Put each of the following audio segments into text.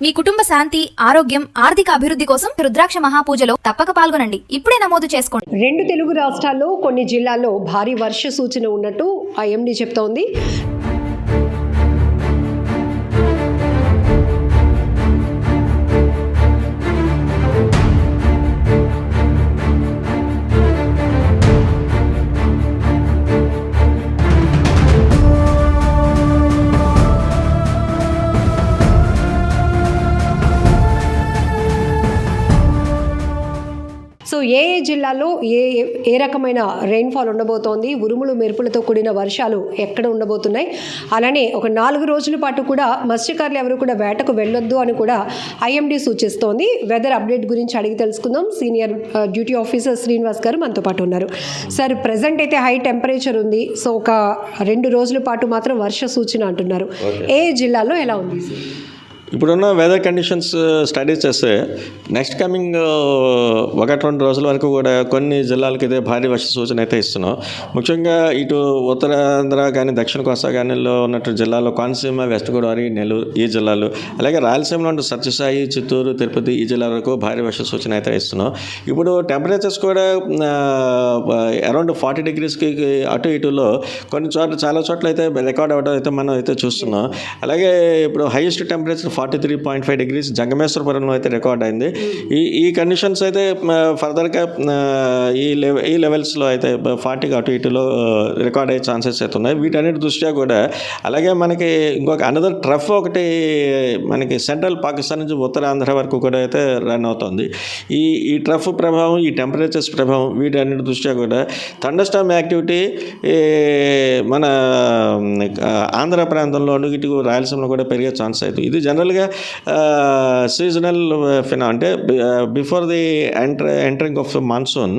మీ కుటుంబ శాంతి, ఆరోగ్యం, ఆర్థిక అభివృద్ధి కోసం రుద్రాక్ష మహాపూజలో తప్పక పాల్గొనండి. ఇప్పుడే నమోదు చేసుకోండి. 2 తెలుగు రాష్ట్రాల్లో కొన్ని జిల్లాల్లో భారీ వర్ష సూచన ఉన్నట్టు ఐఎండీ చెప్తోంది. సో ఏ జిల్లాలో ఏ రకమైన రెయిన్ఫాల్ ఉండబోతోంది, ఉరుములు మెరుపులతో కూడిన వర్షాలు ఎక్కడ ఉండబోతున్నాయి, అలానే ఒక 4 రోజుల పాటు కూడా మత్స్యకారులు ఎవరు కూడా వేటకు వెళ్ళొద్దు అని కూడా ఐఎండీ సూచిస్తోంది. వెదర్ అప్డేట్ గురించి అడిగి తెలుసుకుందాం. సీనియర్ డ్యూటీ ఆఫీసర్ శ్రీనివాస్ గారు మనతో పాటు ఉన్నారు. సార్, ప్రజెంట్ అయితే హై టెంపరేచర్ ఉంది. సో ఒక 2 రోజుల పాటు మాత్రం వర్ష సూచన అంటున్నారు. ఏ జిల్లాలో ఎలా ఉంది? ఇప్పుడున్న వెదర్ కండిషన్స్ స్టడీ చేస్తే నెక్స్ట్ కమింగ్ 1-2 రోజుల వరకు కూడా కొన్ని జిల్లాలకి అయితే భారీ వర్ష సూచన అయితే ఇస్తున్నాం. ముఖ్యంగా ఇటు ఉత్తరాంధ్ర కానీ దక్షిణ కోస్తా కానీలో ఉన్నట్టు జిల్లాలో కోనసీమ, వెస్ట్ గోదావరి, నెల్లూరు ఈ జిల్లాలు, అలాగే రాయలసీమలో ఉన్న సత్యసాయి, చిత్తూరు, తిరుపతి ఈ జిల్లాల వరకు భారీ వర్ష సూచన అయితే ఇస్తున్నాం. ఇప్పుడు టెంపరేచర్స్ కూడా అరౌండ్ 40 degreesకి అటు ఇటులో కొన్ని చోట్ల చాలా చోట్ల అయితే రికార్డ్ అవ్వడం అయితే మనం అయితే చూస్తున్నాం. అలాగే ఇప్పుడు హైయెస్ట్ టెంపరేచర్ 43.5 degrees జంగమేశ్వరపురంలో అయితే రికార్డ్ అయింది. ఈ కండిషన్స్ అయితే ఫర్దర్గా ఈ లెవెల్స్లో అయితే 40 అటు ఇటులో రికార్డ్ అయ్యే ఛాన్సెస్ అయితే ఉన్నాయి. వీటన్నిటి దృష్ట్యా కూడా అలాగే మనకి ఇంకొక అనదర్ ట్రఫ్ ఒకటి మనకి సెంట్రల్ పాకిస్తాన్ నుంచి ఉత్తరాంధ్ర వరకు కూడా అయితే రన్ అవుతుంది. ఈ ట్రఫ్ ప్రభావం, ఈ టెంపరేచర్స్ ప్రభావం వీటన్నిటి దృష్ట్యా కూడా థండర్స్టార్మ్ యాక్టివిటీ మన ఆంధ్ర ప్రాంతంలోను ఇటు రాయలసీమలో కూడా పెరిగే ఛాన్స్ అవుతుంది. ఇది జనరల్గా సీజనల్ ఫినా అంటే before the entering of monsoon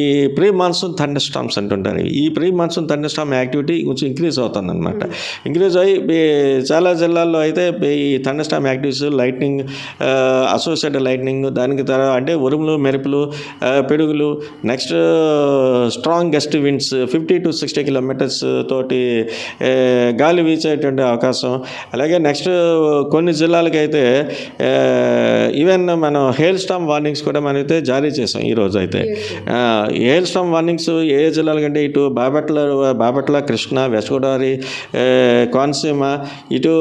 ఈ ప్రీ మాన్సూన్ థండర్ స్టార్మ్స్ అంటుంటారు. ఈ pre monsoon thunder Storm activity కొంచెం ఇంక్రీజ్ అవుతుంది అనమాట. ఇంక్రీజ్ అయ్యి చాలా జిల్లాల్లో అయితే ఈ thunder Storm activities, lightning, associated lightning, దానికి అంటే ఉరుములు, మెరుపులు, పిడుగులు, next strong gust winds 50 to 60 kilometers తోటి గాలి వీచేటువంటి అవకాశం. అలాగే నెక్స్ట్ కొన్ని జిల్లాలకి అయితే ఈవెన్ మనం హెయిల్ స్టార్మ్ వార్నింగ్స్ కూడా మనమైతే జారీ చేసాం ఈరోజు అయితే. హెయిల్ స్టార్మ్ వార్నింగ్స్ ఏ జిల్లాలకంటే ఇటు బాపట్ల, కృష్ణ, వెస్ట్ గోదావరి, కోనసీమ, ఇటు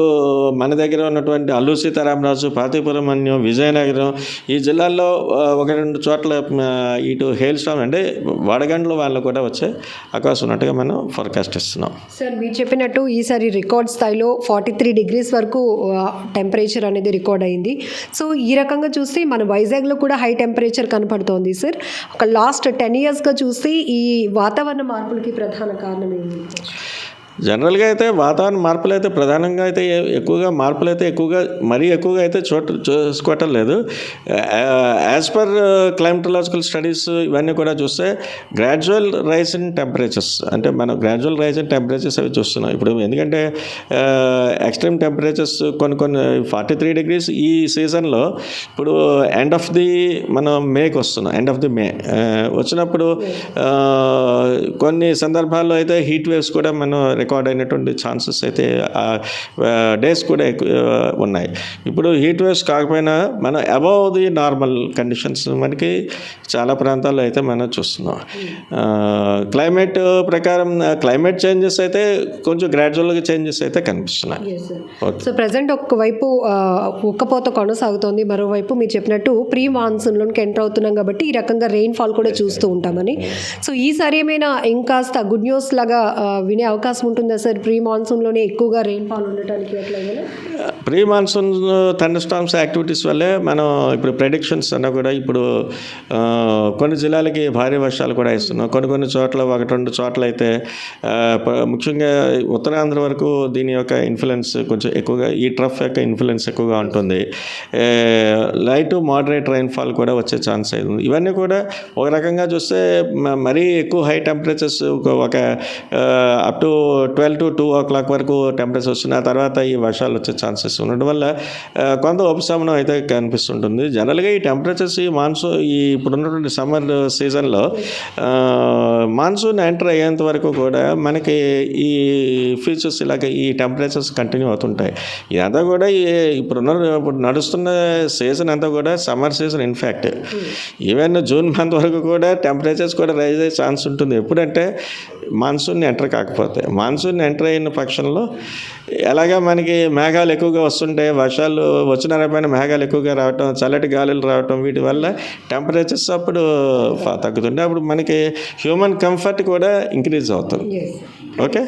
మన దగ్గర ఉన్నటువంటి అల్లూరు సీతారామరాజు, పార్తీపురమన్యం, విజయనగరం ఈ జిల్లాల్లో 1-2 చోట్ల ఇటు హెయిల్ స్టార్మ్ అంటే వడగండ్లు వాళ్ళు కూడా వచ్చే అవకాశం ఉన్నట్టుగా మనం ఫోర్కాస్ట్ ఇస్తున్నాం. సార్, మీరు చెప్పినట్టు ఈసారి రికార్డ్ స్థాయిలో 43 degrees వరకు టెంపరేచర్ అనేది రికార్డ్ అయింది. సో ఈ రకంగా చూస్తే మన వైజాగ్లో కూడా హై టెంపరేచర్ కనపడుతోంది. సార్, ఒక లాస్ట్ 10 yearsగా చూస్తే ఈ వాతావరణ మార్పులకి ప్రధాన కారణం ఏంటి? జనరల్గా అయితే వాతావరణ మార్పులు అయితే ప్రధానంగా అయితే మరీ ఎక్కువగా అయితే చూసుకోవటం లేదు. యాజ్ పర్ క్లైమటలాజికల్ స్టడీస్ ఇవన్నీ కూడా చూస్తే గ్రాడ్యువల్ రైజ్ ఇన్ టెంపరేచర్స్ అంటే మనం గ్రాడ్యువల్ రైజ్ ఇన్ టెంపరేచర్స్ అవి చూస్తున్నాం. ఇప్పుడు ఎందుకంటే ఎక్స్ట్రీమ్ టెంపరేచర్స్ కొన్ని 43 degrees ఈ సీజన్లో ఇప్పుడు ఎండ్ ఆఫ్ ది మనం మేకి వస్తున్నాం. ఎండ్ ఆఫ్ ది మే వచ్చినప్పుడు కొన్ని సందర్భాల్లో అయితే హీట్ వేవ్స్ కూడా మనం రికార్డ్ అయినటువంటి ఛాన్సెస్ అయితే డేస్ కూడా ఉన్నాయి. ఇప్పుడు హీట్ వేవ్స్ కాకపోయినా మనం అబవ్ ది నార్మల్ కండిషన్స్ మనకి చాలా ప్రాంతాల్లో అయితే మనం చూస్తున్నాం. క్లైమేట్ ప్రకారం క్లైమేట్ చేంజెస్ అయితే కొంచెం గ్రాడ్యువల్గా చేంజెస్ అయితే కనిపిస్తున్నాయి. సో ప్రజెంట్ ఒకవైపు ఉక్కపోత కొనసాగుతోంది, మరోవైపు మీరు చెప్పినట్టు ప్రీ మాన్సూన్లోకి ఎంటర్ అవుతున్నాం కాబట్టి ఈ రకంగా రెయిన్ఫాల్ కూడా చూస్తూ ఉంటామని. సో ఈసారి ఏమైనా ఇంకాస్త గుడ్ న్యూస్ లాగా వినే అవకాశం ఉంటుందా సార్? ప్రీ మాన్సూన్లోనే ఎక్కువగా రెయిన్ఫాల్ ఉండటానికి ఎట్లా? Pre monsoon thunder storms activities వల్లే మనం ఇప్పుడు ప్రెడిక్షన్స్ అన్నా కూడా ఇప్పుడు కొన్ని జిల్లాలకి భారీ వర్షాలు కూడా ఇస్తున్నాం. కొన్ని చోట్ల 1-2 చోట్ల అయితే ముఖ్యంగా ఉత్తరాంధ్ర వరకు దీని యొక్క ఇన్ఫ్లుయెన్స్ కొంచెం ఎక్కువగా, ఈ ట్రఫ్ యొక్క ఇన్ఫ్లుయెన్స్ ఎక్కువగా ఉంటుంది. లైట్ టు మోడరేట్ రైన్ఫాల్ కూడా వచ్చే ఛాన్స్ అవుతుంది. ఇవన్నీ కూడా ఒక రకంగా చూస్తే మరీ ఎక్కువ హై టెంపరేచర్స్ ఒక అప్ టు 12 to 2 o'clock వరకు టెంపరేచర్ వస్తుంది. ఆ తర్వాత ఈ వర్షాలు వచ్చే ఛాన్సెస్ టెంపరేచర్స్ ఉండడం వల్ల కొంత ఉపశమనం అయితే కనిపిస్తుంటుంది. జనరల్గా ఈ టెంపరేచర్స్ ఈ ఇప్పుడున్నటువంటి సమ్మర్ సీజన్లో మాన్సూన్ ఎంటర్ అయ్యేంత వరకు కూడా మనకి ఈ ఫీచర్స్ ఇలాగ ఈ టెంపరేచర్స్ కంటిన్యూ అవుతుంటాయి. ఇదంతా కూడా ఇప్పుడు నడుస్తున్న సీజన్ అంతా కూడా summer season. In fact even June month వరకు కూడా టెంపరేచర్స్ కూడా రైజ్ అయ్యే ఛాన్స్ ఉంటుంది. ఎప్పుడంటే మాన్సూన్ ఎంటర్ కాకపోతే. మాన్సూన్ ఎంటర్ అయిన పక్షంలో ఎలాగా మనకి మేఘాలు ఎక్కువగా వస్తుంటాయి, వర్షాలు వచ్చిన పైన మేఘాలు ఎక్కువగా రావటం, చల్లటి గాలులు రావటం, వీటి వల్ల టెంపరేచర్స్ అప్పుడు తగ్గుతుంటే అప్పుడు మనకి హ్యూమన్ కంఫర్ట్ కూడా ఇంక్రీజ్ అవుతుంది. ఓకే.